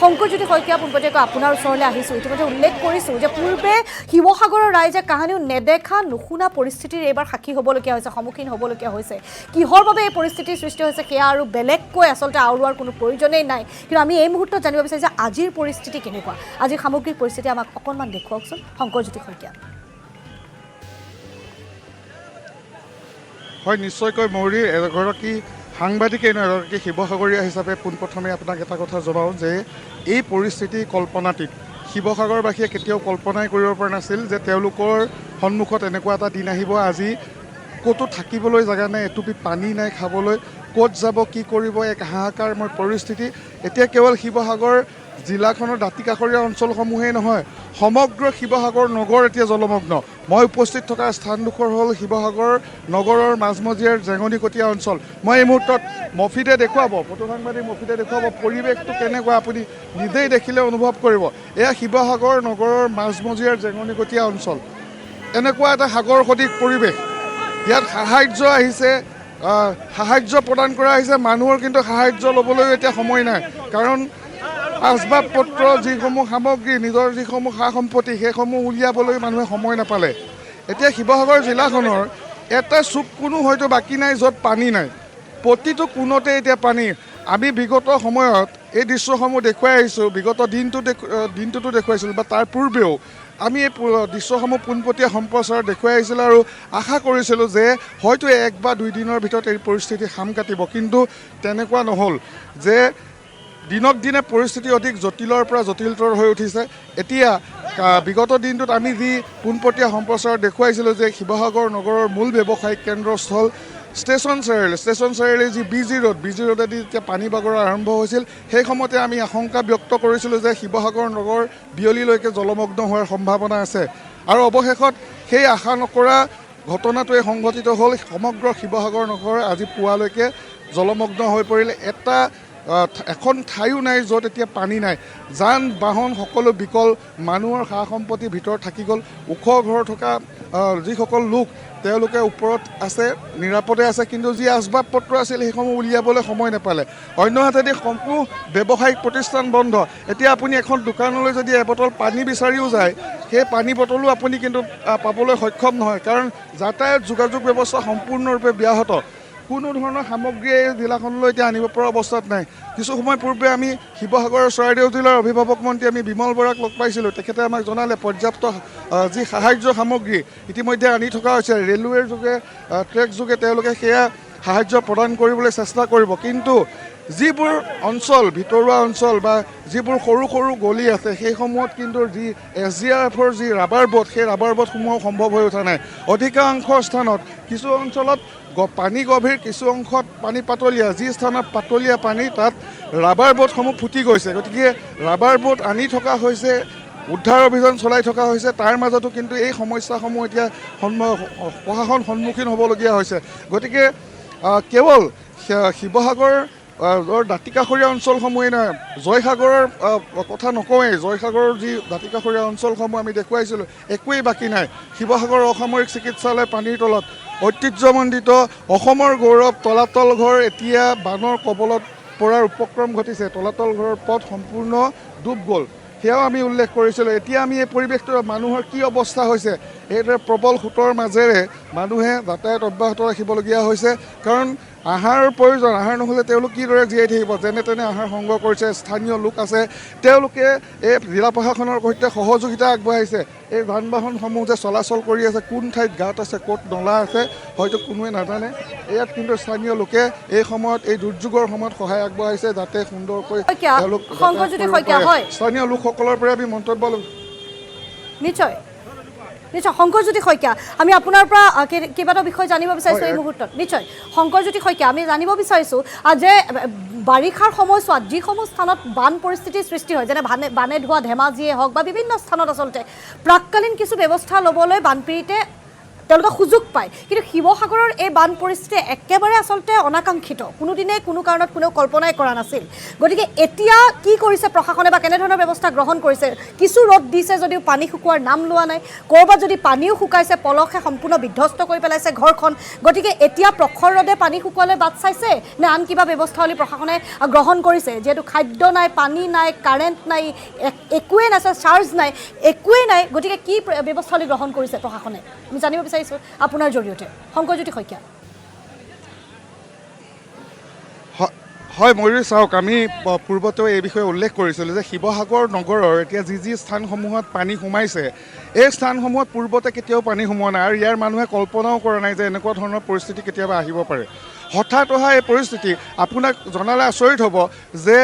শংকৰজ্যোতি শইকীয়া পোনপটীয়াকৈ আপোনাৰ ওচৰলৈ আহিছোঁ। ইতিমধ্যে উল্লেখ কৰিছোঁ যে পূৰ্বে শিৱসাগৰৰ ৰাইজে কাহানিও নেদেখা নুশুনা পৰিস্থিতিৰ এইবাৰ সাক্ষী হ'বলগীয়া হৈছে, সন্মুখীন হ'বলগীয়া হৈছে। কিহৰ বাবে এই পৰিস্থিতিৰ সৃষ্টি হৈছে সেয়া আৰু বেলেগকৈ আচলতে আওৰোৱাৰ কোনো প্ৰয়োজনেই নাই। কিন্তু আমি এই মুহূৰ্তত জানিব বিচাৰিছোঁ যে আজিৰ পৰিস্থিতি কেনেকুৱা, আজিৰ সামগ্ৰিক পৰিস্থিতি আমাক অকণমান দেখুৱাওকচোন শংকৰজ্যোতি শইকীয়া। হয়, নিশ্চয়কৈ মৌৰী এগৰাকী সাংবাদিকেই নহয়, এগৰাকী শিৱসাগৰীয়া হিচাপে পোনপ্ৰথমে আপোনাক এটা কথা জনাওঁ যে এই পৰিস্থিতি কল্পনাতীত। শিৱসাগৰবাসীয়ে কেতিয়াও কল্পনাই কৰিব পৰা নাছিল যে তেওঁলোকৰ সন্মুখত এনেকুৱা এটা দিন আহিব। আজি ক'তো থাকিবলৈ জেগা নাই, এটুপি পানী নাই খাবলৈ, ক'ত যাব কি কৰিব, এক হাহাকাৰময় পৰিস্থিতি। এতিয়া কেৱল শিৱসাগৰ জিলাখনৰ দাঁতিকাষৰীয়া অঞ্চলসমূহেই নহয়, সমগ্ৰ শিৱসাগৰ নগৰ এতিয়া জলমগ্ন। মই উপস্থিত থকা স্থানডোখৰ হ'ল শিৱসাগৰ নগৰৰ মাজমজিয়াৰ জেঙনিকটীয়া অঞ্চল। মই এই মুহূৰ্তত মফিদে দেখুৱাব, ফটো সাংবাদিক মফিদে দেখুৱাব পৰিৱেশটো কেনেকুৱা, আপুনি নিজেই দেখিলে অনুভৱ কৰিব। এয়া শিৱসাগৰ নগৰৰ মাজমজিয়াৰ জেঙনিকটীয়া অঞ্চল। এনেকুৱা এটা সাগৰ সদৃশ পৰিৱেশ। ইয়াত সাহাৰ্য আহিছে, সাহাৰ্য প্ৰদান কৰা আহিছে, মানুহৰ কিন্তু সাহাৰ্য ল'বলৈও এতিয়া সময় নাই। কাৰণ আচবাব পত্ৰ যিসমূহ সামগ্ৰী, নিজৰ যিসমূহ সা সম্পত্তি সেইসমূহ উলিয়াবলৈ মানুহে সময় নাপালে। এতিয়া শিৱসাগৰ জিলাখনৰ এটা চুক কোনো হয়তো বাকী নাই য'ত পানী নাই, প্ৰতিটো কোণতে এতিয়া পানী। আমি বিগত সময়ত এই দৃশ্যসমূহ দেখুৱাই আহিছোঁ, বিগত দিনটোতো দেখুৱাইছিলোঁ বা তাৰ পূৰ্বেও আমি এই দৃশ্যসমূহ পোনপটীয়া সম্প্ৰচাৰ দেখুৱাই আহিছিলোঁ আৰু আশা কৰিছিলোঁ যে হয়তো 1 বা 2 দিনৰ ভিতৰত এই পৰিস্থিতি সাম কাটিব। কিন্তু তেনেকুৱা নহ'ল, যে দিনক দিনে পৰিস্থিতি অধিক জটিলৰ পৰা জটিলতৰ হৈ উঠিছে। এতিয়া বিগত দিনটোত আমি যি পোনপটীয়া সম্প্ৰচাৰ দেখুৱাইছিলোঁ যে শিৱসাগৰ নগৰৰ মূল ব্যৱসায়িক কেন্দ্ৰস্থল ষ্টেচন চাৰিআলি যি BG ৰোডেদি যেতিয়া পানী বাগৰা আৰম্ভ হৈছিল, সেই সময়তে আমি আশংকা ব্যক্ত কৰিছিলোঁ যে শিৱসাগৰ নগৰ বিয়লিলৈকে জলমগ্ন হোৱাৰ সম্ভাৱনা আছে। আৰু অৱশেষত সেই আশা নকৰা ঘটনাটোৱে সংঘটিত হ'ল। সমগ্ৰ শিৱসাগৰ নগৰ আজি পুৱালৈকে জলমগ্ন হৈ পৰিলে। এখন ঠাইও নাই য'ত এতিয়া পানী নাই। যান বাহন সকলো বিকল, মানুহৰ সা সম্পত্তিৰ ভিতৰত থাকি গ'ল। ওখ ঘৰ থকা যিসকল লোক তেওঁলোকে ওপৰত আছে, নিৰাপদে আছে, কিন্তু যি আচবাব পত্ৰ আছিল সেইসমূহ উলিয়াবলৈ সময় নাপালে। অন্যহাতেদি সম্পূৰ্ণ ব্যৱসায়িক প্ৰতিষ্ঠান বন্ধ। এতিয়া আপুনি এখন দোকানলৈ যদি এবটল পানী বিচাৰিও যায়, সেই পানী বটলো আপুনি কিন্তু পাবলৈ সক্ষম নহয়, কাৰণ যাতায়াত যোগাযোগ ব্যৱস্থা সম্পূৰ্ণৰূপে ব্যাহত। কোনো ধৰণৰ সামগ্ৰী এই জিলাখনলৈ এতিয়া আনিব পৰা অৱস্থাত নাই। কিছু সময় পূৰ্বে আমি শিৱসাগৰৰ চৰাইদেউ জিলাৰ অভিভাৱক মন্ত্ৰী আমি বিমল বৰাক লগ পাইছিলোঁ। তেখেতে আমাক জনালে পৰ্যাপ্ত যি সাহাৰ্য সামগ্ৰী ইতিমধ্যে আনি থকা হৈছে। ৰেলৱেৰ যোগে, ট্ৰেক যোগে তেওঁলোকে সেয়া সাহাৰ্য প্ৰদান কৰিবলৈ চেষ্টা কৰিব। কিন্তু যিবোৰ অঞ্চল, ভিতৰুৱা অঞ্চল বা যিবোৰ সৰু সৰু গলি আছে, সেইসমূহত কিন্তু যি SDRFৰ যি ৰাবাৰ বোট, সেই ৰাবাৰ বোটসমূহ সম্ভৱ হৈ উঠা নাই। অধিকাংশ স্থানত, কিছু অঞ্চলত পানী গভীৰ, কিছু অংশত পানী পাতলীয়া। যি স্থানত পাতলীয়া পানী তাত ৰাবাৰ বোটসমূহ ফুটি গৈছে। গতিকে ৰাবাৰ বোট আনি থকা হৈছে, উদ্ধাৰ অভিযান চলাই থকা হৈছে। তাৰ মাজতো কিন্তু এই সমস্যাসমূহ এতিয়া প্ৰশাসন সন্মুখীন হ'বলগীয়া হৈছে। গতিকে কেৱল শিৱসাগৰ দাঁতিকাষৰীয়া অঞ্চলসমূহেই নহয়, জয়সাগৰৰ কথা নকওঁৱেই। জয়সাগৰৰ যি দাঁতিকাষৰীয়া অঞ্চলসমূহ আমি দেখুৱাইছিলোঁ, একোৱেই বাকী নাই। শিৱসাগৰ অসামৰিক চিকিৎসালয় পানীৰ তলত, ঐতিহ্যমণ্ডিত অসমৰ গৌৰৱ তলাতল ঘৰ এতিয়া বানৰ কবলত পৰাৰ উপক্ৰম ঘটিছে। তলাতল ঘৰৰ পথ সম্পূৰ্ণ ডুব গ'ল, সেয়াও আমি উল্লেখ কৰিছিলোঁ। এতিয়া আমি এই পৰিৱেশটো, মানুহৰ কি অৱস্থা হৈছে, এইদৰে প্ৰবল সোঁতৰ মাজেৰে মানুহে যাতায়াত অব্যাহত ৰাখিবলগীয়া হৈছে। কাৰণ আহাৰৰ প্ৰয়োজন, আহাৰ নহ'লে তেওঁলোক কিদৰে জীয়াই থাকিব। যেনে তেনে আহাৰ সংগ্ৰহ কৰিছে। স্থানীয় লোক আছে, তেওঁলোকে এই জিলা প্ৰশাসনৰ সৈতে সহযোগিতা আগবঢ়াইছে। এই যান বাহনসমূহ যে চলাচল কৰি আছে, কোন ঠাইত গাঁত আছে, ক'ত নলা আছে, হয়তো কোনোৱে নাজানে। ইয়াত কিন্তু স্থানীয় লোকে এই সময়ত, এই দুৰ্যোগৰ সময়ত সহায় আগবঢ়াইছে, যাতে সুন্দৰকৈ তেওঁলোক স্থানীয় লোকসকলৰ পৰা আমি মন্তব্য ল'ম। নিশ্চয় নিশ্চয় শংকৰজ্যোতি শইকীয়া, আমি আপোনাৰ পৰা কেইবাটাও বিষয় জানিব বিচাৰিছোঁ এই মুহূৰ্তত। নিশ্চয় শংকৰজ্যোতি শইকীয়া, আমি জানিব বিচাৰিছোঁ যে বাৰিষাৰ সময়ছোৱাত যিসমূহ স্থানত বান পৰিস্থিতিৰ সৃষ্টি হয়, যেনে বানে ধোৱা ধেমাজিয়ে হওক বা বিভিন্ন স্থানত আচলতে প্ৰাককালীন কিছু ব্যৱস্থা ল'বলৈ বানপীড়িতে তেওঁলোকে সুযোগ পায়। কিন্তু শিৱসাগৰৰ এই বান পৰিস্থিতি একেবাৰে আচলতে অনাকাংক্ষিত, কোনোদিনে কোনো কাৰণত কোনেও কল্পনাই কৰা নাছিল। গতিকে এতিয়া কি কৰিছে প্ৰশাসনে বা কেনেধৰণৰ ব্যৱস্থা গ্ৰহণ কৰিছে? কিছু ৰ'দ দিছে যদিও পানী শুকোৱাৰ নাম লোৱা নাই, ক'ৰবাত যদি পানীও শুকাইছে পলসে সম্পূৰ্ণ বিধ্বস্ত কৰি পেলাইছে ঘৰখন। গতিকে এতিয়া প্ৰখৰ ৰ'দে পানী শুকোৱালৈ বাট চাইছে নে আন কিবা ব্যৱস্থাৱলী প্ৰশাসনে গ্ৰহণ কৰিছে? যিহেতু খাদ্য নাই, পানী নাই, কাৰেণ্ট নাই, একোৱেই নাই, চাৰ্জ নাই, একোৱেই নাই। গতিকে কি ব্যৱস্থাৱলী গ্ৰহণ কৰিছে প্ৰশাসনে আমি জানিব বিচাৰিছোঁ আপোনাৰ জৰিয়তে। শংকৰজ্যোতি শইকীয়া। হয় ময়ূৰী, চাওক, আমি পূৰ্বতেও এই বিষয়ে উল্লেখ কৰিছিলোঁ যে শিৱসাগৰ নগৰৰ এতিয়া যি স্থানসমূহত পানী সোমাইছে, এই স্থানসমূহত পূৰ্বতে কেতিয়াও পানী সোমোৱা নাই আৰু ইয়াৰ মানুহে কল্পনাও কৰা নাই যে এনেকুৱা ধৰণৰ পৰিস্থিতি কেতিয়াবা আহিব পাৰে। হঠাৎ অহা এই পৰিস্থিতি আপোনাক জনালে আচৰিত হ'ব যে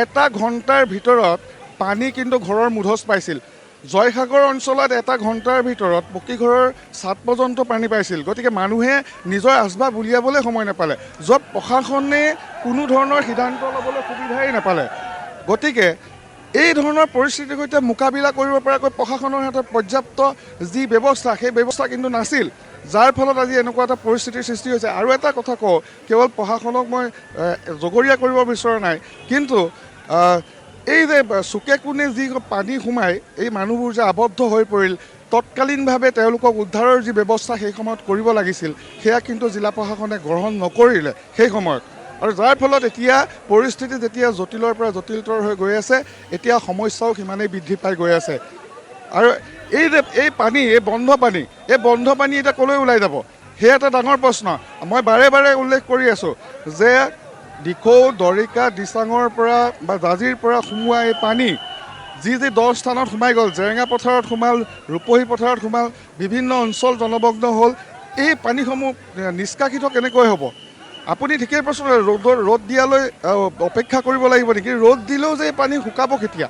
এটা ঘণ্টাৰ ভিতৰত পানী কিন্তু ঘৰৰ মুধচ পাইছিল। জয়সাগৰ অঞ্চলত এটা ঘণ্টাৰ ভিতৰত পকীঘৰৰ ছাদ পৰ্যন্ত পানী পাইছিল। গতিকে মানুহে নিজৰ আচবাব উলিয়াবলৈ সময় নাপালে, য'ত প্ৰশাসনে কোনো ধৰণৰ সিদ্ধান্ত ল'বলৈ সুবিধাই নাপালে। গতিকে এই ধৰণৰ পৰিস্থিতিৰ সৈতে মোকাবিলা কৰিব পৰাকৈ প্ৰশাসনৰ হাতত পৰ্যাপ্ত যি ব্যৱস্থা, সেই ব্যৱস্থা কিন্তু নাছিল, যাৰ ফলত আজি এনেকুৱা এটা পৰিস্থিতিৰ সৃষ্টি হৈছে। আৰু এটা কথা কওঁ, কেৱল প্ৰশাসনক মই জগৰীয়া কৰিব বিচৰা নাই, কিন্তু এই যে চুকে কোণে যি পানী সোমাই এই মানুহবোৰ যে আবদ্ধ হৈ পৰিল, তৎকালীনভাৱে তেওঁলোকক উদ্ধাৰৰ যি ব্যৱস্থা সেই সময়ত কৰিব লাগিছিল, সেয়া কিন্তু জিলা প্ৰশাসনে গ্ৰহণ নকৰিলে সেই সময়ত। আৰু যাৰ ফলত এতিয়া পৰিস্থিতি যেতিয়া জটিলৰ পৰা জটিলতৰ হৈ গৈ আছে, এতিয়া সমস্যাও সিমানেই বৃদ্ধি পাই গৈ আছে। আৰু এই পানী, এই বন্ধ পানী এতিয়া ক'লৈ ওলাই যাব, সেয়া এটা ডাঙৰ প্ৰশ্ন। মই বাৰে বাৰে উল্লেখ কৰি আছোঁ যে দিখৌ, দৰিকা, দিচাঙৰ পৰা বা জাজিৰ পৰা সোমোৱা এই পানী যি 10 স্থানত সোমাই গ'ল, জেৰেঙা পথাৰত সোমাল, ৰূপহী পথাৰত সোমাল, বিভিন্ন অঞ্চল জলমগ্ন হ'ল, এই পানীসমূহ নিষ্কাশিত কেনেকৈ হ'ব? আপুনি ঠিকেই প্ৰশ্ন, ৰ'দ দিয়ালৈ অপেক্ষা কৰিব লাগিব নেকি? ৰ'দ দিলেও যে এই পানী শুকাব কেতিয়া,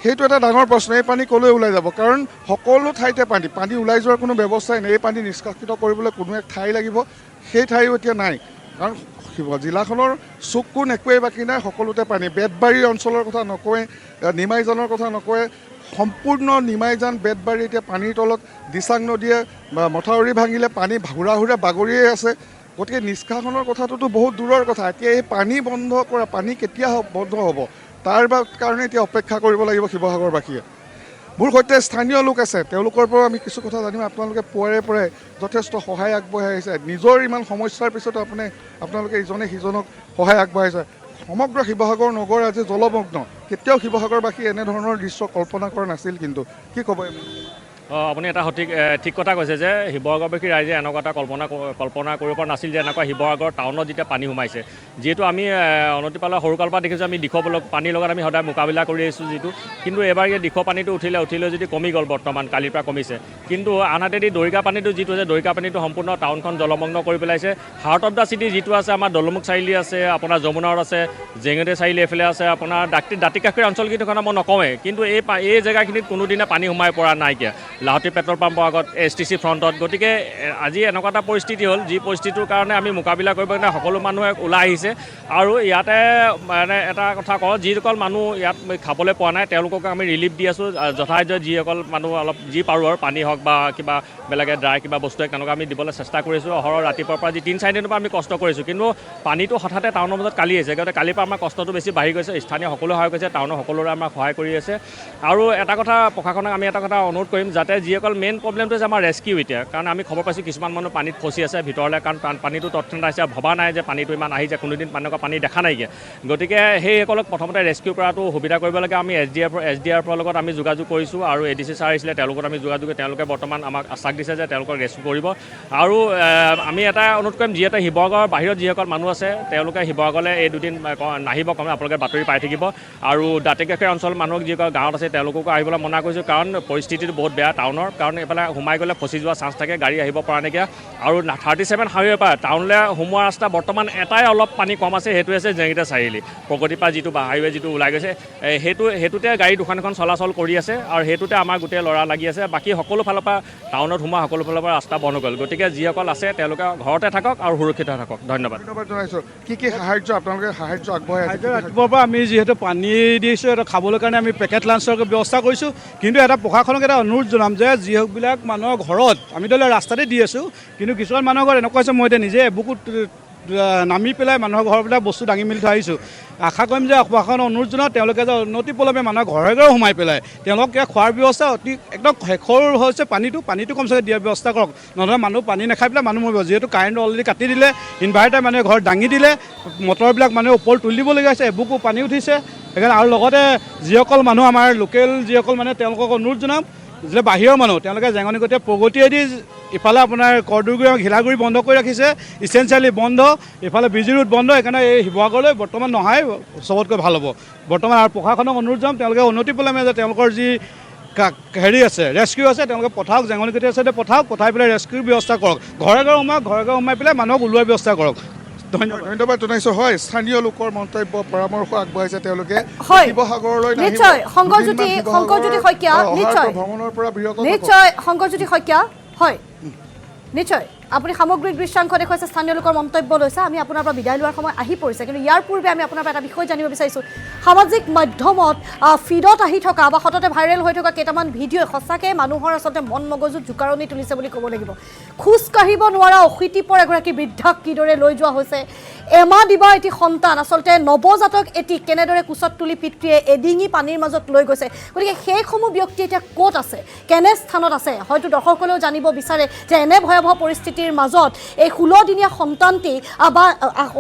সেইটো এটা ডাঙৰ প্ৰশ্ন। এই পানী ক'লৈ ওলাই যাব? কাৰণ সকলো ঠাইতে পানী ওলাই যোৱাৰ কোনো ব্যৱস্থাই নাই। এই পানী নিষ্কাশিত কৰিবলৈ কোনো এক ঠাই লাগিব, সেই ঠাইও এতিয়া নাই। কাৰণ জিলাখনৰ চুক কোণ একোৱেই বাকী নাই, সকলোতে পানী। বেতবাৰী অঞ্চলৰ কথা নকওঁৱে, নিমাইজানৰ কথা নকওঁৱে, সম্পূৰ্ণ নিমাইজান, বেতবাৰী এতিয়া পানীৰ তলত। দিচাং নদীয়ে মথাউৰি ভাঙিলে পানী হুৰা হুৰা বাগৰিয়ে আছে। গতিকে নিষ্কাশনৰ কথাটোতো বহুত দূৰৰ কথা। এতিয়া এই পানী বন্ধ কৰা, পানী কেতিয়া বন্ধ হ'ব তাৰ কাৰণে এতিয়া অপেক্ষা কৰিব লাগিব শিৱসাগৰবাসীয়ে। মোৰ সৈতে স্থানীয় লোক আছে, তেওঁলোকৰ পৰাও আমি কিছু কথা জানিম। আপোনালোকে পুৱাৰে পৰাই যথেষ্ট সহায় আগবঢ়াই আহিছে, নিজৰ ইমান সমস্যাৰ পিছতো আপোনালোকে ইজনে সিজনক সহায় আগবঢ়াইছে। সমগ্ৰ শিৱসাগৰ নগৰ আজি জলমগ্ন। কেতিয়াও শিৱসাগৰবাসী এনেধৰণৰ দৃশ্য কল্পনা কৰা নাছিল, কিন্তু কি ক'ব? আপুনি এটা ঠিক কথা কৈছে যে শিৱসাগৰবাসী ৰাইজে এনেকুৱা এটা কল্পনা কৰিব পৰা নাছিল যে এনেকুৱা শিৱসাগৰ টাউনত যেতিয়া পানী সোমাইছে। যিহেতু আমি অনতিপালৰ সৰুকালৰ পৰা দেখিছোঁ, আমি দিখৌ পানীৰ লগত আমি সদায় মোকাবিলা কৰি আহিছোঁ যিটো, কিন্তু এবাৰ এই দিখৌ পানীটো উঠিলে যদি কমি গ'ল, বৰ্তমান কালিৰ পৰা কমিছে। কিন্তু আনহাতেদি দৰিকা পানীটো যিটো আছে, দৰিকা পানীটো সম্পূৰ্ণ টাউনখন জলমগ্ন কৰি পেলাইছে। হাৰ্ট অফ দ্য চিটি যিটো আছে, আমাৰ দলমুখ চাৰিআলি আছে, আপোনাৰ যমুনাৰত আছে, জেঙেতে চাৰিআলি এফালে আছে, আপোনাৰ দাঁতিকাষৰীয়া অঞ্চলকেইটাৰ কথা মই নকওঁৱেই, কিন্তু এই জেগাখিনিত কোনোদিনে পানী সোমাই পৰা নাইকিয়া। লাহতি পেট্ৰল পাম্পৰ আগত, STC ফ্ৰণ্টত। গতিকে আজি এনেকুৱা এটা পৰিস্থিতি হ'ল, যি পৰিস্থিতিৰ কাৰণে আমি মোকাবিলা কৰিব কাৰণে সকলো মানুহে ওলাই আহিছে। আৰু ইয়াতে মানে এটা কথা কওঁ, যিসকল মানুহ ইয়াত খাবলৈ পোৱা নাই তেওঁলোকক আমি ৰিলিফ দি আছোঁ যথাযথ। যিসকল মানুহ অলপ যি পাৰোঁ আৰু পানী হওক বা কিবা বেলেগে ড্ৰাই কিবা বস্তু তেনেকুৱা আমি দিবলৈ চেষ্টা কৰিছোঁ। অহৰহ ৰাতিপুৱাৰ পৰা যি 3-4 দিনৰ পৰা আমি কষ্ট কৰিছোঁ, কিন্তু পানীটো হঠাতে টাউনৰ মাজত কালি আহিছে। গতিকে কালিৰ পৰা আমাৰ কষ্টটো বেছি বাঢ়ি গৈছে। স্থানীয় সকলোৱে সহায় কৰিছে, টাউনৰ সকলোৰে আমাক সহায় কৰি আছে। আৰু এটা কথা প্ৰশাসনক আমি এটা কথা অনুৰোধ কৰিম, যাতে যিসকল মেইন প্ৰব্লেমটো হৈছে আমাৰ ৰেস্কিউ এতিয়া, কাৰণ আমি খবৰ পাইছোঁ কিছুমান মানুহ পানীত ফচি আছে ভিতৰলৈ, কাৰণ পানীটো তৎক্ষণাত আহিছে, ভবা নাই যে পানীটো ইমান আহিছে, কোনোদিন এনেকুৱা পানী দেখা নাইকিয়া। গতিকে সেইসকলক প্ৰথমতে ৰেস্কিউ কৰাটো সুবিধা কৰিব লাগে। আমি SDRFৰ লগত আমি যোগাযোগ কৰিছোঁ, আৰু ADC ছাৰ আহিছিলে, তেওঁলোকৰ আমি যোগাযোগ, তেওঁলোকে বৰ্তমান আমাক আশ্বাস দিছে যে তেওঁলোকক ৰেস্কিউ কৰিব। আৰু আমি এটা অনুৰোধ কৰিম, যিহেতু শিৱসাগৰৰ বাহিৰত যিসকল মানুহ আছে তেওঁলোকে শিৱসাগৰলৈ এই দুদিন নাহিব, কমে আপোনালোকে বাতৰি পাই থাকিব। আৰু দাঁতিকাষৰীয়া অঞ্চলৰ মানুহক যিসকল গাঁৱত আছে তেওঁলোককো আহিবলৈ মনা কৰিছোঁ, কাৰণ পৰিস্থিতিটো বহুত বেয়া টাউনৰ, কাৰণ এইফালে সোমাই গ'লে ফচি যোৱা চান্স থাকে, গাড়ী আহিব পৰা নাইকিয়া। আৰু 37 হাইৱেৰ পৰা টাউনলৈ সোমোৱা ৰাস্তা বৰ্তমান এটাই অলপ পানী কম আছে, সেইটোৱে আছে জেঙেটা চাৰিআলি। প্ৰগতিৰ পৰা যিটো হাইৱে যিটো ওলাই গৈছে, সেইটোতে গাড়ী দুখন চলাচল কৰি আছে, আৰু সেইটোতে আমাৰ গোটেই ল'ৰা লাগি আছে। বাকী সকলো ফালৰ পৰা টাউনত সোমোৱা সকলো ফালৰ পৰা ৰাস্তা বন্ধ গ'ল। গতিকে যিসকল আছে তেওঁলোকে ঘৰতে থাকক আৰু সুৰক্ষিত থাকক। ধন্যবাদ জনাইছোঁ। কি সাহায্য আপোনালোকে আগবঢ়াই আছে? ৰাতিপুৱাৰ পৰা আমি যিহেতু পানী দিছোঁ, এটা খাবলৈ কাৰণে আমি পেকেট লাঞ্চৰ ব্যৱস্থা কৰিছোঁ, কিন্তু এটা প্ৰশাসনক এটা অনুৰোধ জনাইছোঁ জনাম যে যিবিলাক মানুহৰ ঘৰত আমি ধৰি লওক ৰাস্তাতে দি আছোঁ, কিন্তু কিছুমান মানুহৰ ঘৰত এনেকুৱা হৈছে মই এতিয়া নিজে বুকুত নামি পেলাই মানুহৰ ঘৰবিলাক বস্তু দাঙি মেলি থৈ আহিছোঁ। আশা কৰিম যে প্ৰশাসনৰ অনুৰোধ জনাওঁ তেওঁলোকে যে অনতিপলমে মানুহৰ ঘৰে ঘৰে সোমাই পেলাই তেওঁলোকে খোৱাৰ ব্যৱস্থা অতি একদম শেষৰ হৈছে পানীটো কমচে দিয়াৰ ব্যৱস্থা কৰক, নহ'লে মানুহ পানী নাখাই পেলাই মানুহ মৰিব। যিহেতু কাৰেণ্ট অলৰেডি কাটি দিলে, ইনভাৰ্টাৰ মানুহে ঘৰত দাঙি দিলে, মটৰবিলাক মানুহে ওপৰত তুলি দিবলগীয়া হৈছে, এবুকু পানী উঠিছে। সেইকাৰণে আৰু লগতে যিসকল মানুহ আমাৰ লোকেল যিসকল মানুহে তেওঁলোকক অনুৰোধ জনাম যে বাহিৰৰ মানুহ তেওঁলোকে জেঙনিকটীয়া প্ৰগতিয়েদি ইফালে আপোনাৰ কৰদৈগুৰি আৰু ঘিলাগুৰি বন্ধ কৰি ৰাখিছে, ইছেঞ্চিয়েলি বন্ধ, ইফালে বিজি ৰোড বন্ধ। সেইকাৰণে এই শিৱসাগৰলৈ বৰ্তমান নহাই চবতকৈ ভাল হ'ব বৰ্তমান। আৰু প্ৰশাসনক অনুৰোধ জনাম তেওঁলোকে অনতিপলমে যে তেওঁলোকৰ যি হেৰি আছে ৰেস্কিউ আছে তেওঁলোকে পঠাওক, জেঙনিকটীয়া চাইডে পঠাই পেলাই ৰেস্কিউৰ ব্যৱস্থা কৰক। ঘৰে ঘৰে সোমাই পেলাই মানুহক ওলোৱাৰ ব্যৱস্থা কৰক। ধন্যবাদ জনাইছোঁ। হয়, স্থানীয় লোকৰ মন্তব্য পৰামৰ্শ আগবঢ়াইছে তেওঁলোকে শিৱসাগৰলৈ নিশ্চয় শংকৰজ্যোতি শইকীয়া, ভ্ৰমণৰ পৰা বিৰত নিশ্চয় শংকৰজ্যোতি শইকীয়া, হয় নিশ্চয় আপুনি সামগ্ৰিক দৃশ্যাংশ দেখুৱাইছে, স্থানীয় লোকৰ মন্তব্য লৈছে। আমি আপোনাৰ পৰা বিদায় লোৱাৰ সময় আহি পৰিছে, কিন্তু ইয়াৰ পূৰ্বে আমি আপোনাৰ পৰা এটা বিষয় জানিব বিচাৰিছোঁ। সামাজিক মাধ্যমত ফিডত আহি থকা বা সততে ভাইৰেল হৈ থকা কেইটামান ভিডিঅ'ই সঁচাকৈ মানুহৰ আচলতে মন মগজুত জোকাৰণি তুলিছে বুলি ক'ব লাগিব। খোজ কাঢ়িব নোৱাৰা অশীতিপৰ এগৰাকী বৃদ্ধাক কিদৰে লৈ যোৱা হৈছে, এমাহ দিবা এটি সন্তান আচলতে নৱজাতক এটি কেনেদৰে কোচত তুলি পিতৃয়ে এডিঙি পানীৰ মাজত লৈ গৈছে। গতিকে সেইসমূহ ব্যক্তি এতিয়া ক'ত আছে, কেনে স্থানত আছে, হয়তো দৰ্শকসকলেও জানিব বিচাৰে যে এনে ভয়াৱহ পৰিস্থিতিৰ মাজত এই 16 দিনীয়া সন্তানটি বা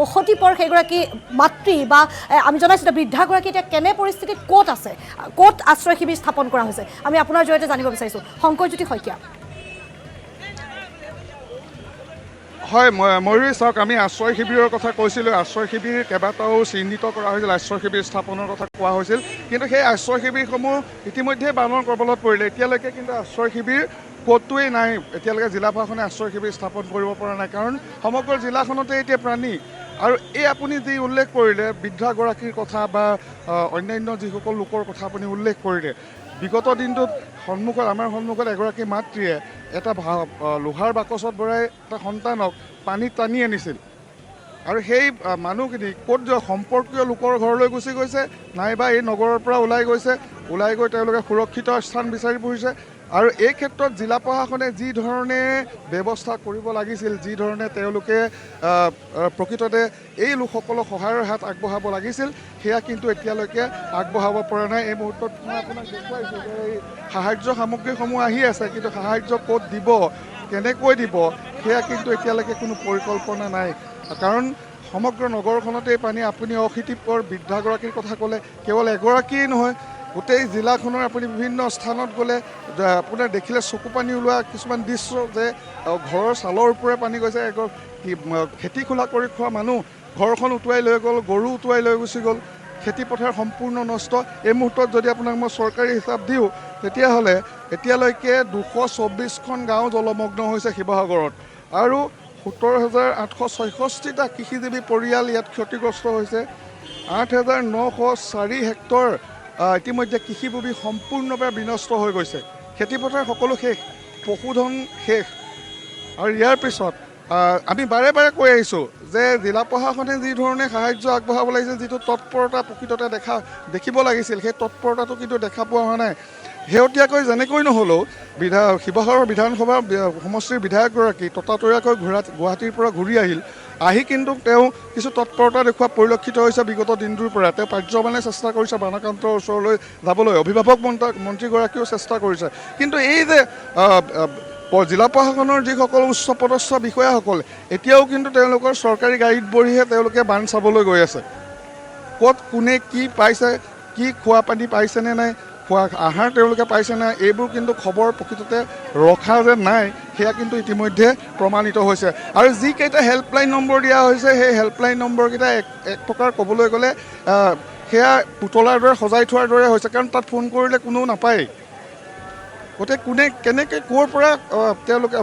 অশীতিপৰ সেইগৰাকী মাতৃ বা আমি জনাইছোঁ যে বৃদ্ধাগৰাকী এতিয়া কেনে পৰিস্থিতিত ক'ত আছে, ক'ত আশ্ৰয় শিবিৰ স্থাপন কৰা হৈছে, আমি আপোনাৰ জৰিয়তে জানিব বিচাৰিছোঁ। শংকৰজ্যোতি শইকীয়া। হয়, ময়ূৰী চাওক, আমি আশ্ৰয় শিবিৰৰ কথা কৈছিলোঁ। আশ্ৰয় শিবিৰ কেইবাটাও চিহ্নিত কৰা হৈছিল, আশ্ৰয় শিবিৰ স্থাপনৰ কথা কোৱা হৈছিল, কিন্তু সেই আশ্ৰয় শিবিৰসমূহ ইতিমধ্যে বানৰ কবলত পৰিলে। এতিয়ালৈকে কিন্তু আশ্ৰয় শিবিৰ ক'তোৱেই নাই। এতিয়ালৈকে জিলা প্ৰশাসনে আশ্ৰয় শিবিৰ স্থাপন কৰিব পৰা নাই, কাৰণ সমগ্ৰ জিলাখনতে এতিয়া প্ৰাণী। আৰু এই আপুনি যি উল্লেখ কৰিলে বৃদ্ধাগৰাকীৰ কথা বা অন্যান্য যিসকল লোকৰ কথা আপুনি উল্লেখ কৰিলে, বিগত দিনটোত আমাৰ সন্মুখত এগৰাকী মাতৃয়ে এটা লোহাৰ বাকচত ভৰাই এটা সন্তানক পানীত টানি আনিছিল। আৰু সেই মানুহখিনি ক'ত সম্পৰ্কীয় লোকৰ ঘৰলৈ গুচি গৈছে, নাইবা এই নগৰৰ পৰা ওলাই গৈ তেওঁলোকে সুৰক্ষিত স্থান বিচাৰি ফুৰিছে। আৰু এই ক্ষেত্ৰত জিলা প্ৰশাসনে যি ধৰণে ব্যৱস্থা কৰিব লাগিছিল, যি ধৰণে তেওঁলোকে প্ৰকৃততে এই লোকসকলক সহায়ৰ হাত আগবঢ়াব লাগিছিল, সেয়া কিন্তু এতিয়ালৈকে আগবঢ়াব পৰা নাই। এই মুহূৰ্তত মই আপোনাক দেখুৱাইছোঁ যে এই সাহায্য সামগ্ৰীসমূহ আহি আছে, কিন্তু সাহায্য ক'ত দিব, কেনেকৈ দিব, সেয়া কিন্তু এতিয়ালৈকে কোনো পৰিকল্পনা নাই। কাৰণ সমগ্ৰ নগৰখনতেই পানী। আপুনি অশীতিপৰ বৃদ্ধাগৰাকীৰ কথা ক'লে, কেৱল এগৰাকীয়েই নহয়, গোটেই জিলাখনৰ আপুনি বিভিন্ন স্থানত গ'লে আপোনাৰ দেখিলে চকু পানী ওলোৱা কিছুমান দৃশ্য, যে ঘৰৰ ছালৰ ওপৰে পানী গৈছে। খেতি খোলা কৰি খোৱা মানুহ ঘৰখন উটুৱাই লৈ গ'ল, গৰু উটুৱাই লৈ গুচি গ'ল, খেতিপথাৰ সম্পূৰ্ণ নষ্ট। এই মুহূৰ্তত যদি আপোনাক মই চৰকাৰী হিচাপ দিওঁ, তেতিয়াহ'লে এতিয়ালৈকে 224খন গাঁও জলমগ্ন হৈছে শিৱসাগৰত, আৰু 17,866টা কৃষিজীৱী পৰিয়াল ইয়াত ক্ষতিগ্ৰস্ত হৈছে। 8,904 হেক্টৰ ইতিমধ্যে কৃষিভূমি সম্পূৰ্ণভাৱে বিনষ্ট হৈ গৈছে, খেতিপথাৰ সকলো শেষ, পশুধন শেষ। আৰু ইয়াৰ পিছত আমি বাৰে বাৰে কৈ আহিছোঁ যে জিলা প্ৰশাসনে যি ধৰণে সাহায্য আগবঢ়াব লাগিছিল, যিটো তৎপৰতা প্ৰকৃততে দেখিব লাগিছিল, সেই তৎপৰতাটো কিন্তু দেখা পোৱা হোৱা নাই। শেহতীয়াকৈ যেনেকৈ নহ'লেও শিৱসাগৰ বিধানসভা সমষ্টিৰ বিধায়কগৰাকী ততাতৈয়াকৈ গুৱাহাটীৰ পৰা ঘূৰি আহি কিন্তু তেওঁ কিছু তৎপৰতা দেখুওৱা পৰিলক্ষিত হৈছে। বিগত দিনটোৰ পৰা তেওঁ পাৰ্যমানে চেষ্টা কৰিছে বানাক্ৰান্তৰ ওচৰলৈ যাবলৈ, অভিভাৱক মন্ত্ৰীগৰাকীয়েও চেষ্টা কৰিছে, কিন্তু এই যে জিলা প্ৰশাসনৰ যিসকল উচ্চপদস্থ বিষয়াসকল এতিয়াও কিন্তু তেওঁলোকৰ চৰকাৰী গাড়ীত বহিহে তেওঁলোকে বান চাবলৈ গৈ আছে। ক'ত কোনে কি পাইছে, কি খোৱা পানী পাইছেনে নাই, খোৱা আহাৰ তেওঁলোকে পাইছে নাই, এইবোৰ কিন্তু খবৰ প্ৰকৃততে ৰখা যে নাই, সেয়া কিন্তু ইতিমধ্যে প্ৰমাণিত হৈছে। আৰু যিকেইটা হেল্পলাইন নম্বৰ দিয়া হৈছে, সেই হেল্পলাইন নম্বৰকেইটা এক প্ৰকাৰ ক'বলৈ গ'লে সেয়া পুতলাৰ দৰে সজাই থোৱাৰ দৰে হৈছে, কাৰণ তাত ফোন কৰিলে কোনেও নাপায়। গতিকে কোনে কেনেকৈ ক'ৰ পৰা তেওঁলোকে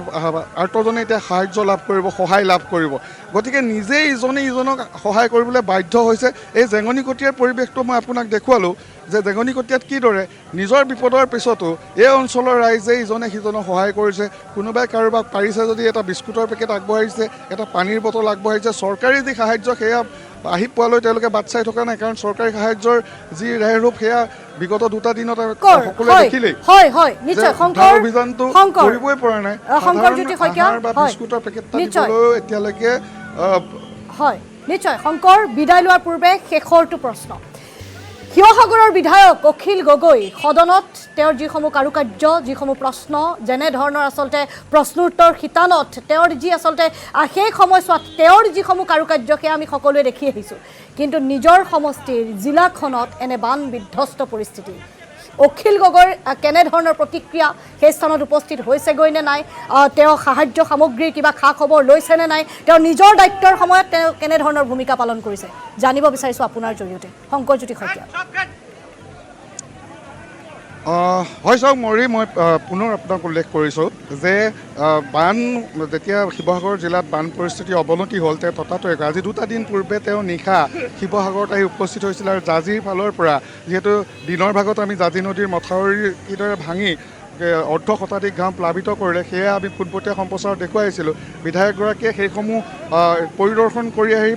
আৰ্তজনে এতিয়া সাহায্য লাভ কৰিব, সহায় লাভ কৰিব। গতিকে নিজেই ইজনে ইজনক সহায় কৰিবলৈ বাধ্য হৈছে। এই জেঙনিকটীয়াৰ পৰিৱেশটো মই আপোনাক দেখুৱালোঁ যে জেঙনিকটীয়াত কিদৰে নিজৰ বিপদৰ পিছতো এই অঞ্চলৰ ৰাইজে ইজনে সিজনক সহায় কৰিছে। কোনোবাই কাৰোবাক পাৰিছে যদি এটা বিস্কুটৰ পেকেট আগবঢ়াইছে, এটা পানীৰ বটল আগবঢ়াইছে। চৰকাৰী যি সাহায্য সেয়া আহি পোৱালৈ তেওঁলোকে বাট চাই থকা নাই, কাৰণ চৰকাৰী সাহায্যৰ যি ৰেহ ৰূপ সেয়া বিগত 2টা দিনত সকলোৱে দেখিলেই নিশ্চয় উদ্ধাৰ অভিযানটো কৰিবই পৰা নাই। আহাৰ বা বিস্কুটৰ পেকেট দিবলৈও এতিয়ালৈকে হয় নিশ্চয়। শংকৰ, বিদায় লোৱাৰ পূৰ্বে শেষৰটো প্ৰশ্ন, শিৱসাগৰৰ বিধায়ক অখিল গগৈ সদনত তেওঁৰ যিসমূহ কাৰুকাৰ্য, যিসমূহ প্ৰশ্ন, যেনেধৰণৰ আচলতে প্ৰশ্নোত্তৰ শিতানত তেওঁৰ যি আচলতে সেই সময়ছোৱাত তেওঁৰ যিসমূহ কাৰুকাৰ্য সেয়া আমি সকলোৱে দেখি আহিছোঁ, কিন্তু নিজৰ সমষ্টিৰ জিলাখনত এনে বান বিধ্বস্ত পৰিস্থিতি, অখিল গগৈৰ কেনেধৰণৰ প্ৰতিক্ৰিয়া, সেই স্থানত উপস্থিত হৈছেগৈ নে নাই, তেওঁ সাহায্য সামগ্ৰীৰ কিবা খা খবৰ লৈছেনে নাই, তেওঁ নিজৰ দায়িত্বৰ সময়ত তেওঁ কেনেধৰণৰ ভূমিকা পালন কৰিছে, জানিব বিচাৰিছোঁ আপোনাৰ জৰিয়তে। শংকৰজ্যোতি শইকীয়া। হয় চাওক মৰি, মই পুনৰ আপোনাক উল্লেখ কৰিছোঁ যে বান যেতিয়া শিৱসাগৰ জিলাত বান পৰিস্থিতি অৱনতি হ'ল, তেওঁ ততাতৈয়াকৈ আজি 2টা দিন পূৰ্বে তেওঁ নিশা শিৱসাগৰত আহি উপস্থিত হৈছিল। আৰু জাজিৰ ফালৰ পৰা যিহেতু দিনৰ ভাগত আমি জাজি নদীৰ মথাউৰি কিদৰে ভাঙি অৰ্ধশতাধিক গাঁও প্লাৱিত কৰিলে সেয়া আমি পোনপটীয়া সম্প্ৰচাৰত দেখুৱাইছিলোঁ। বিধায়কগৰাকীয়ে সেইসমূহ পৰিদৰ্শন কৰি আহি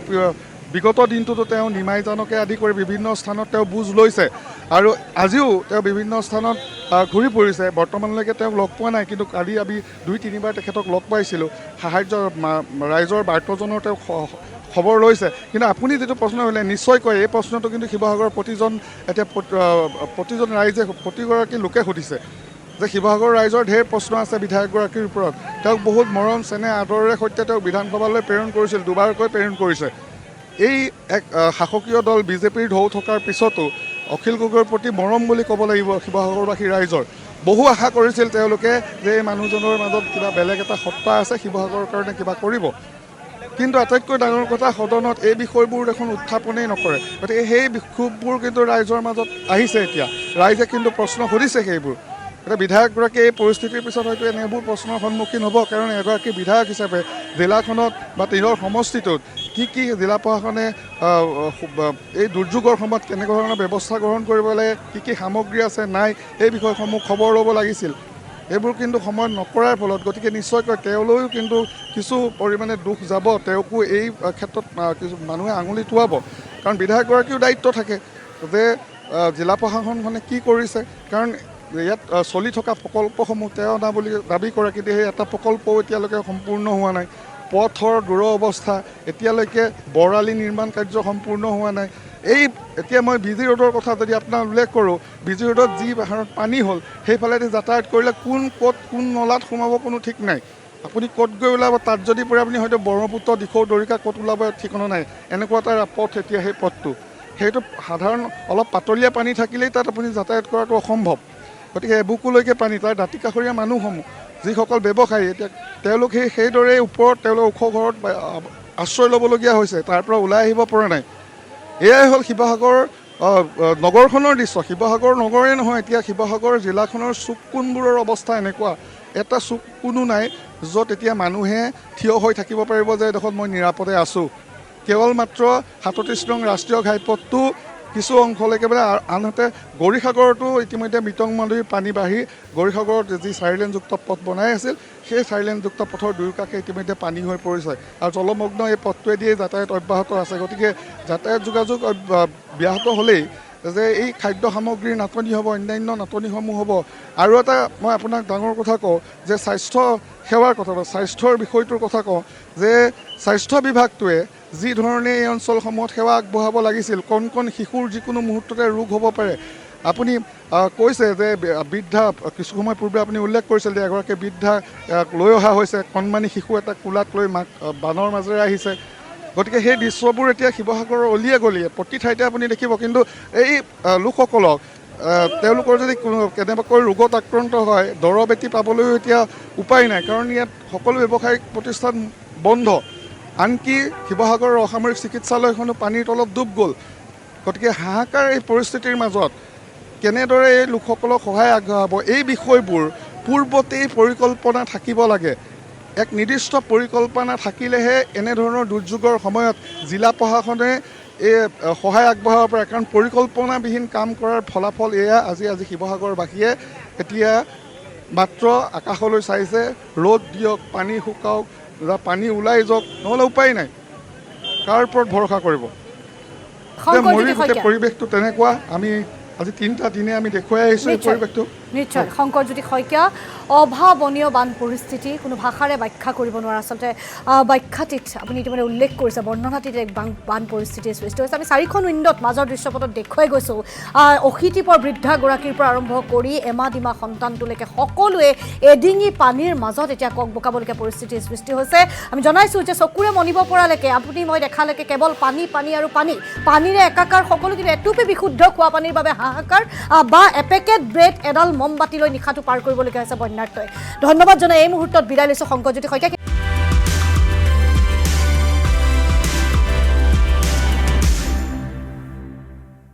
বিগত দিনটোতো তেওঁ নিমাইজানকে আদি কৰি বিভিন্ন স্থানত তেওঁ বুজ লৈছে, আৰু আজিও তেওঁ বিভিন্ন স্থানত ঘূৰি ফুৰিছে। বৰ্তমানলৈকে তেওঁক লগ পোৱা নাই, কিন্তু কালি আমি 2-3বাৰ তেখেতক লগ পাইছিলোঁ। সাহায্য ৰাইজৰ বাৰ্তজনৰ তেওঁ খবৰ লৈছে। কিন্তু আপুনি যিটো প্ৰশ্ন কৰিলে, নিশ্চয়কৈ এই প্ৰশ্নটো কিন্তু শিৱসাগৰৰ প্ৰতিজন ৰাইজে, প্ৰতিগৰাকী লোকে সুধিছে যে শিৱসাগৰ ৰাইজৰ ঢেৰ প্ৰশ্ন আছে বিধায়কগৰাকীৰ ওপৰত। তেওঁক বহুত মৰম চেনেহ আদৰেৰে সৈতে তেওঁক বিধানসভালৈ প্ৰেৰণ কৰিছিল, 2বাৰকৈ প্ৰেৰণ কৰিছে। এই এক শাসকীয় দল বিজেপিৰ ঢৌ থকাৰ পিছতো অখিল গগৈৰ প্ৰতি মৰম বুলি ক'ব লাগিব শিৱসাগৰবাসী ৰাইজৰ। বহু আশা কৰিছিল তেওঁলোকে যে এই মানুহজনৰ মাজত কিবা বেলেগ এটা সত্তা আছে, শিৱসাগৰৰ কাৰণে কিবা কৰিব। কিন্তু আটাইতকৈ ডাঙৰ কথা, সদনত এই বিষয়বোৰ দেখোন উত্থাপনেই নকৰে। গতিকে সেই বিষয়বোৰ কিন্তু ৰাইজৰ মাজত আহিছে। এতিয়া ৰাইজে কিন্তু প্ৰশ্ন সুধিছে সেইবোৰ। এতিয়া বিধায়কগৰাকীয়ে এই পৰিস্থিতিৰ পিছত হয়তো এনেবোৰ প্ৰশ্নৰ সন্মুখীন হ'ব, কাৰণ এগৰাকী বিধায়ক হিচাপে জিলাখনত বা নিজৰ সমষ্টিটোত কি জিলা প্ৰশাসনে এই দুৰ্যোগৰ সময়ত কেনেকুৱা ধৰণৰ ব্যৱস্থা গ্ৰহণ কৰিব লাগে, কি সামগ্ৰী আছে নাই, এই বিষয়সমূহ খবৰ ল'ব লাগিছিল। এইবোৰ কিন্তু সময়ত নকৰাৰ ফলত গতিকে নিশ্চয়কৈ তেওঁলৈও কিন্তু কিছু পৰিমাণে দুখ যাব। তেওঁকো এই ক্ষেত্ৰত কিছু মানুহে আঙুলি টোৱাব, কাৰণ বিধায়কগৰাকীও দায়িত্ব থাকে যে জিলা প্ৰশাসনখনে কি কৰিছে। কাৰণ ইয়াত চলি থকা প্ৰকল্পসমূহ তেওঁ অনা বুলি দাবী কৰে, কিন্তু সেই এটা প্ৰকল্পও এতিয়ালৈকে সম্পূৰ্ণ হোৱা নাই। পথৰ দুৰৱস্থা, এতিয়ালৈকে বৰালি নিৰ্মাণ কাৰ্য সম্পূৰ্ণ হোৱা নাই। এতিয়া মই বিজি ৰোডৰ কথা যদি আপোনাক উল্লেখ কৰোঁ, বিজি ৰোডত যি হাৰত পানী হ'ল, সেইফালেদি যাতায়াত কৰিলে কোন নলাত সোমাব কোনো ঠিক নাই। আপুনি ক'ত গৈ ওলাব, তাত যদি পৰে আপুনি হয়তো ব্ৰহ্মপুত্ৰ দিখৌ দৰিকা ক'ত ওলাব ঠিকনা নাই, এনেকুৱা এটা পথ এতিয়া সেই পথটো। সেইটো সাধাৰণ অলপ পাতলীয়া পানী থাকিলেই তাত আপুনি যাতায়াত কৰাটো অসম্ভৱ। গতিকে এবুকুলৈকে পানী, তাৰ দাঁতি কাষৰীয়া মানুহসমূহ যিসকল ব্যৱসায়ী, এতিয়া তেওঁলোক সেইদৰে ওপৰত তেওঁলোক ওখ ঘৰত আশ্ৰয় ল'বলগীয়া হৈছে, তাৰ পৰা ওলাই আহিব পৰা নাই। এয়াই হ'ল শিৱসাগৰ নগৰখনৰ দৃশ্য। শিৱসাগৰ নগৰেই নহয়, এতিয়া শিৱসাগৰ জিলাখনৰ চুক কোণবোৰৰ অৱস্থা এনেকুৱা, এটা চুক কোনো নাই য'ত এতিয়া মানুহে থিয় হৈ থাকিব পাৰিব যে এডোখৰত মই নিৰাপদে আছোঁ। কেৱল মাত্ৰ ৩৭ নং ৰাষ্ট্ৰীয় ঘাইপথটো কিছু অংশলৈকে মানে, আনহাতে গৌৰীসাগৰতো ইতিমধ্যে মিতংনদীৰ পানী বাঢ়ি গৌৰীসাগৰত যি 4-লেনযুক্ত পথ বনাই আছিল, সেই 4-লেনযুক্ত পথৰ দুয়োকাষে ইতিমধ্যে পানী হৈ পৰিছে, আৰু জলমগ্ন এই পথটোৱেদিয়ে যাতায়াত অব্যাহত আছে। গতিকে যাতায়াত যোগাযোগ ব্যাহত হ'লেই যে এই খাদ্য সামগ্ৰীৰ নাটনি হ'ব, অন্যান্য নাটনিসমূহ হ'ব। আৰু এটা মই আপোনাক ডাঙৰ কথা কওঁ যে স্বাস্থ্য সেৱাৰ কথা বা স্বাস্থ্যৰ বিষয়টোৰ কথা কওঁ যে স্বাস্থ্য বিভাগটোৱে যি ধৰণে এই অঞ্চলসমূহত সেৱা আগবঢ়াব লাগিছিল, কণ শিশুৰ যিকোনো মুহূৰ্ততে ৰোগ হ'ব পাৰে। আপুনি কৈছে যে বৃদ্ধা, কিছু সময় পূৰ্বে আপুনি উল্লেখ কৰিছিল যে এগৰাকী বৃদ্ধা লৈ অহা হৈছে, কণমানি শিশু এটা কোলাত লৈ মাক বানৰ মাজেৰে আহিছে। গতিকে সেই দৃশ্যবোৰ এতিয়া শিৱসাগৰৰ অলিয়ে গলিয়ে প্ৰতি ঠাইতে আপুনি দেখিব। কিন্তু এই লোকসকলক তেওঁলোকৰ যদি কেনেবাকৈ ৰোগত আক্ৰান্ত হয়, দৰৱ এটি পাবলৈও এতিয়া উপায় নাই, কাৰণ ইয়াত সকলো ব্যৱসায়িক প্ৰতিষ্ঠান বন্ধ। আনকি শিৱসাগৰৰ অসামৰিক চিকিৎসালয়খনো পানীৰ তলত ডুব গ'ল। গতিকে হাহাকাৰ এই পৰিস্থিতিৰ মাজত কেনেদৰে এই লোকসকলক সহায় আগবঢ়াব, এই বিষয়বোৰ পূৰ্বতেই পৰিকল্পনা থাকিব লাগে। এক নিৰ্দিষ্ট পৰিকল্পনা থাকিলেহে এনেধৰণৰ দুৰ্যোগৰ সময়ত জিলা প্ৰশাসনে এই সহায় আগবঢ়াব পাৰে, কাৰণ পৰিকল্পনাবিহীন কাম কৰাৰ ফলাফল এয়া। আজি শিৱসাগৰবাসীয়ে এতিয়া মাত্ৰ আকাশলৈ চাইছে, ৰ'দ দিয়ক, পানী শুকাওক, পানী ওলাই যাওক, নহ'লে উপায় নাই। কাৰ ওপৰত ভৰসা কৰিব? শংকৰজ্যোতি গোটেই শইকীয়া পৰিৱেশটো তেনেকুৱা আমি আজি 3টা দিনে আমি দেখুৱাই আহিছোঁ এই নিশ্চয়। পৰিৱেশটো নিশ্চয় শংকৰজ্যোতি শইকীয়া অভাৱনীয় বান পৰিস্থিতি কোনো ভাষাৰে ব্যাখ্যা কৰিব নোৱাৰা আচলতে ব্যাখ্যাতীত আপুনি ইতিমধ্যে উল্লেখ কৰিছে বৰ্ণনাতীত এক বান পৰিস্থিতিৰ সৃষ্টি হৈছে আমি 4খন উইণ্ডত মাজৰ দৃশ্যপটত দেখুৱাই গৈছোঁ অশীতিপৰ বৃদ্ধাগৰাকীৰ পৰা আৰম্ভ কৰি এমাহ ডিমা সন্তানটোলৈকে সকলোৱে এডিঙি পানীৰ মাজত এতিয়া কক বকাবলগীয়া পৰিস্থিতিৰ সৃষ্টি হৈছে আমি জনাইছোঁ যে চকুৰে মনিব পৰালৈকে আপুনি মই দেখালৈকে কেৱল পানী পানী আৰু পানী পানীৰে একাকাৰ সকলো কিন্তু এটুপি বিশুদ্ধ খোৱা পানীৰ বাবে হাহাকাৰ বা এপেকেট ব্ৰেড এডাল মমবাতি লৈ নিশাটো পাৰ কৰিবলগীয়া হৈছে বন্যাৰ্থই ধন্যবাদ জনাই এই মুহূৰ্তত বিদায় লৈছোঁ শংকৰজ্যোতি শইকীয়া